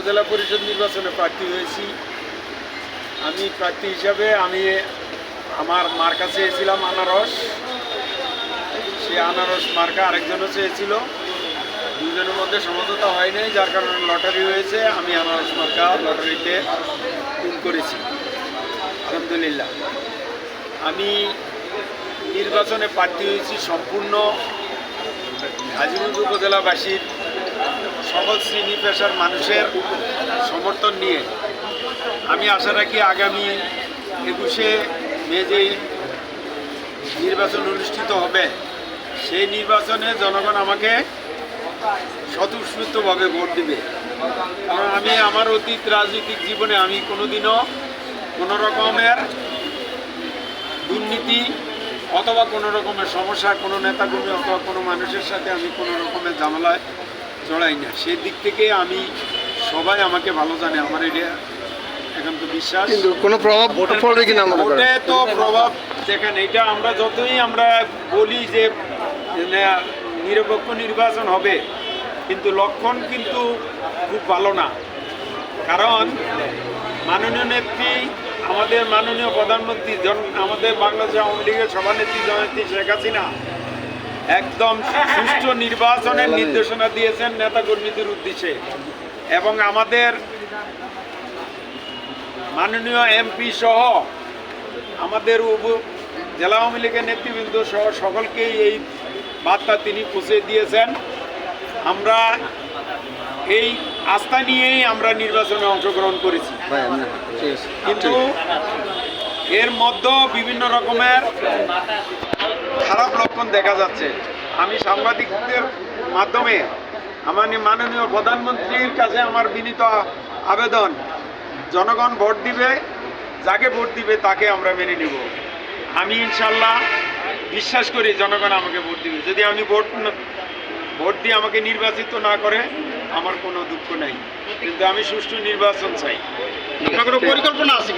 উপজেলা পরিষদ নির্বাচনে প্রার্থী হয়েছি। আমি প্রার্থী হিসাবে আমার মার কাছে এসেছিলাম আনারস। সে আনারস মার্কা আরেকজনও চেয়েছিল, দুজনের মধ্যে সমঝোতা হয় নাই, যার কারণে লটারি হয়েছে। আমি আনারস মার্কা লটারিতে উইন করেছি, আলহামদুলিল্লাহ। আমি নির্বাচনে প্রার্থী হয়েছি সম্পূর্ণ গাজীপুর উপজেলাবাসীর সকল শ্রেণী পেশার মানুষের সমর্থন নিয়ে। আমি আশা রাখি আগামী 21শে মে যে নির্বাচন অনুষ্ঠিত হবে, সেই নির্বাচনে জনগণ আমাকে স্বতঃস্ফূর্তভাবে ভোট দিবে। কারণ আমি আমার অতীত রাজনৈতিক জীবনে আমি কোনোদিনও কোনো রকমের দুর্নীতি অথবা কোনো রকমের সমস্যা, কোনো নেতাকর্মী অথবা কোনো মানুষের সাথে আমি কোনো রকমের ঝামেলায় জড়াই না। সেই দিক থেকে আমি সবাই আমাকে ভালো জানে, আমার এটা এখন তো বিশ্বাস। কিন্তু কোনো প্রভাব পড়বে কিনা? ভোটে তো প্রভাব দেখেন, এটা আমরা যতই আমরা বলি যে নিরপেক্ষ নির্বাচন হবে, কিন্তু লক্ষণ কিন্তু খুব ভালো না। কারণ মাননীয় নেত্রী, আমাদের মাননীয় প্রধানমন্ত্রী, আমাদের বাংলাদেশ আওয়ামী লীগের সভানেত্রী জননেত্রী শেখ হাসিনা একদম সুষ্ঠু নির্বাচনের নির্দেশনা দিয়েছেন নেতাকর্মীদের উদ্দেশ্যে। এবং আমাদের মাননীয় এমপি সহ আমাদের জেলা আওয়ামী লীগের নেতৃবৃন্দ সহ সকলকেই এই বার্তা তিনি পৌঁছে দিয়েছেন। আমরা এই আস্থা নিয়েই আমরা নির্বাচনে অংশগ্রহণ করেছি। কিন্তু এর মধ্যেও বিভিন্ন রকমের খারাপ লক্ষণ দেখা যাচ্ছে। আমি সাংবাদিকদের মাধ্যমে আমার মাননীয় প্রধানমন্ত্রীর কাছে আমার বিনীত আবেদন, জনগণ ভোট দিবে, যাকে ভোট দিবে তাকে আমরা মেনে নেব। আমি ইনশাল্লাহ বিশ্বাস করি জনগণ আমাকে ভোট দিবে। যদি আমি ভোট দিয়ে আমাকে নির্বাচিত না করে আমার কোনো দুঃখ নাই, কিন্তু আমি সুষ্ঠু নির্বাচন চাই। পরিকল্পনা আছে।